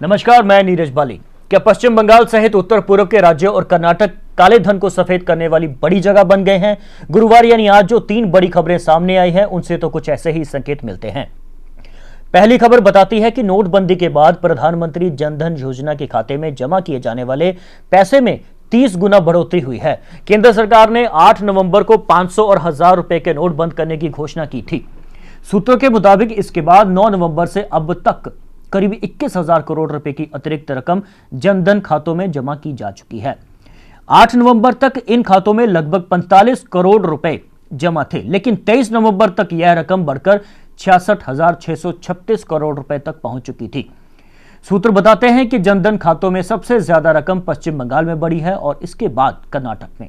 नमस्कार, मैं नीरज बाली। क्या पश्चिम बंगाल सहित उत्तर पूर्व के राज्यों और कर्नाटक काले धन को सफेद करने वाली बड़ी जगह बन गए हैं? गुरुवार यानी आज जो 3 बड़ी खबरें सामने आई हैं, उनसे तो कुछ ऐसे ही संकेत मिलते हैं। पहली खबर बताती है कि नोटबंदी के बाद प्रधानमंत्री जनधन योजना के खाते में जमा किए जाने वाले पैसे में 30 गुना बढ़ोतरी हुई है। केंद्र सरकार ने 8 नवंबर को 500 और 1000 रुपए के नोट बंद करने की घोषणा की थी। सूत्रों के मुताबिक इसके बाद 9 नवंबर से अब तक करीब 21,000 करोड़ रुपए की अतिरिक्त रकम जनधन खातों में जमा की जा चुकी है। 8 नवंबर तक इन खातों में लगभग 45 करोड़ रुपए जमा थे, लेकिन 23 नवंबर तक यह रकम बढ़कर 66,636 करोड़ रुपए तक पहुंच चुकी थी। सूत्र बताते हैं कि जनधन खातों में सबसे ज्यादा रकम पश्चिम बंगाल में बढ़ी है और इसके बाद कर्नाटक में।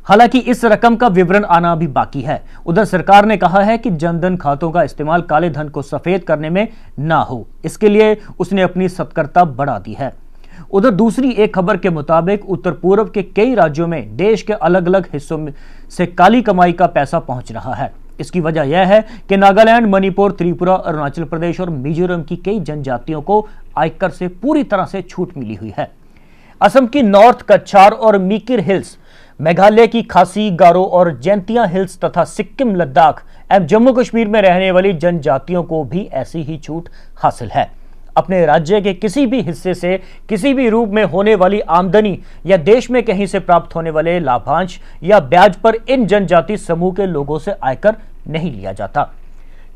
हालांकि इस रकम का विवरण आना अभी बाकी है। उधर सरकार ने कहा है कि जनधन खातों का इस्तेमाल काले धन को सफेद करने में ना हो, इसके लिए उसने अपनी सतर्कता बढ़ा दी है। उधर दूसरी एक खबर के मुताबिक उत्तर पूर्व के कई राज्यों में देश के अलग अलग हिस्सों से काली कमाई का पैसा पहुंच रहा है। इसकी वजह यह है कि नागालैंड, मणिपुर, त्रिपुरा, अरुणाचल प्रदेश और मिजोरम की कई जनजातियों को आयकर से पूरी तरह से छूट मिली हुई है। असम की नॉर्थ कच्छार और मीकिर हिल्स, मेघालय की खासी, गारो और जैंतिया हिल्स तथा सिक्किम, लद्दाख एवं जम्मू कश्मीर में रहने वाली जनजातियों को भी ऐसी ही छूट हासिल है। अपने राज्य के किसी भी हिस्से से किसी भी रूप में होने वाली आमदनी या देश में कहीं से प्राप्त होने वाले लाभांश या ब्याज पर इन जनजाति समूह के लोगों से आयकर नहीं लिया जाता।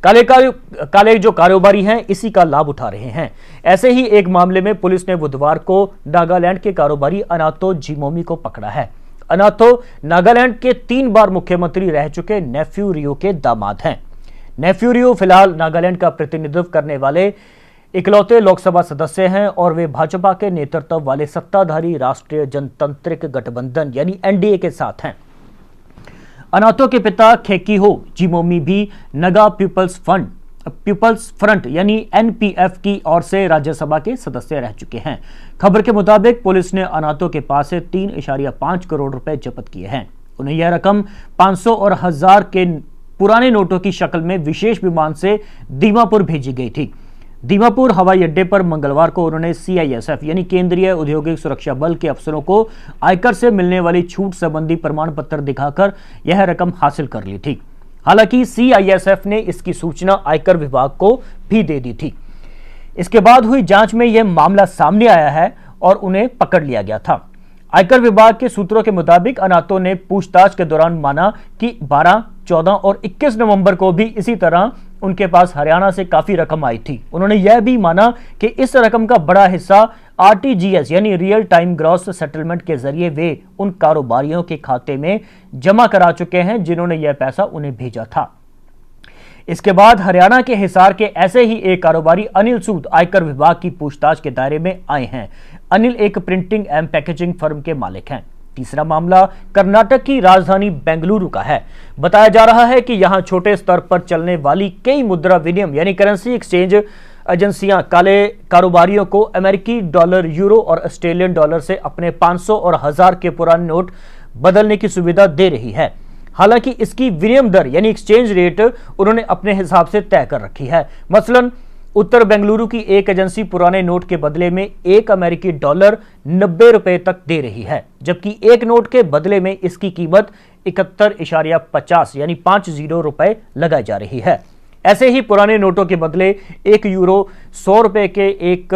काले जो कारोबारी हैं इसी का लाभ उठा रहे हैं। ऐसे ही एक मामले में पुलिस ने बुधवार को नागालैंड के कारोबारी अनातो जिमोमी को पकड़ा है। अनातो नागालैंड के 3 बार मुख्यमंत्री रह चुके नेफ्यू रियो के दामाद हैं। नेफ्यू रियो फिलहाल नागालैंड का प्रतिनिधित्व करने वाले इकलौते लोकसभा सदस्य हैं और वे भाजपा के नेतृत्व वाले सत्ताधारी राष्ट्रीय जनतांत्रिक गठबंधन यानी एनडीए के साथ हैं। अनातो के पिता खेकीहो जिमोमी भी नगा पीपल्स फ्रंट यानी एनपीएफ की ओर से राज्यसभा के सदस्य रह चुके हैं। खबर के मुताबिक पुलिस ने अनातो के पास से 3.5 करोड़ रुपए जब्त किए हैं। उन्हें यह रकम 500 और 1000 के पुराने नोटों की शक्ल में विशेष विमान से दीमापुर भेजी गई थी। दीमापुर हवाई अड्डे पर मंगलवार को उन्होंने सीआईएसएफ यानी केंद्रीय औद्योगिक सुरक्षा बल के अफसरों को आयकर से मिलने वाली छूट संबंधी प्रमाण पत्र दिखाकर यह रकम हासिल कर ली थी। हालांकि सीआईएसएफ ने इसकी सूचना आयकर विभाग को भी दे दी थी। इसके बाद हुई जांच में यह मामला सामने आया है और उन्हें पकड़ लिया गया था। आयकर विभाग के सूत्रों के मुताबिक अनातो ने पूछताछ के दौरान माना कि 12, 14 और 21 नवंबर को भी इसी तरह उनके पास हरियाणा से काफी रकम आई थी। उन्होंने यह भी माना कि इस रकम का बड़ा हिस्सा आरटीजीएस यानी रियल टाइम ग्रॉस सेटलमेंट के जरिए वे उन कारोबारियों के खाते में जमा करा चुके हैं जिन्होंने यह पैसा उन्हें भेजा था। इसके बाद हरियाणा के हिसार के ऐसे ही एक कारोबारी अनिल सूद आयकर विभाग की पूछताछ के दायरे में आए हैं। अनिल एक प्रिंटिंग एवं पैकेजिंग फर्म के मालिक हैं। तीसरा मामला कर्नाटक की राजधानी बेंगलुरु का है। बताया जा रहा है कि यहां छोटे स्तर पर चलने वाली कई मुद्रा विनिमय यानी करेंसी एक्सचेंज एजेंसियां काले कारोबारियों को अमेरिकी डॉलर, यूरो और ऑस्ट्रेलियन डॉलर से अपने 500 और 1000 के पुराने नोट बदलने की सुविधा दे रही है। हालांकि इसकी विनिमय दर यानी एक्सचेंज रेट उन्होंने अपने हिसाब से तय कर रखी है। मसलन उत्तर बेंगलुरु की एक एजेंसी पुराने नोट के बदले में 1 अमेरिकी डॉलर 90 रुपए तक दे रही है, जबकि एक नोट के बदले में इसकी कीमत 71.50 यानी 50 रुपए लगाई जा रही है। ऐसे ही पुराने नोटों के बदले 1 यूरो 100 रुपए के एक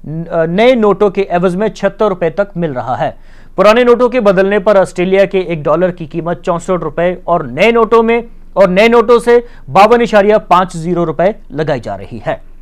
नए नोटों के एवज में 76 रुपए तक मिल रहा है। पुराने नोटों के बदलने पर ऑस्ट्रेलिया के 1 डॉलर की कीमत 64 रुपए और नए नोटों से 52.50 रुपए लगाई जा रही है।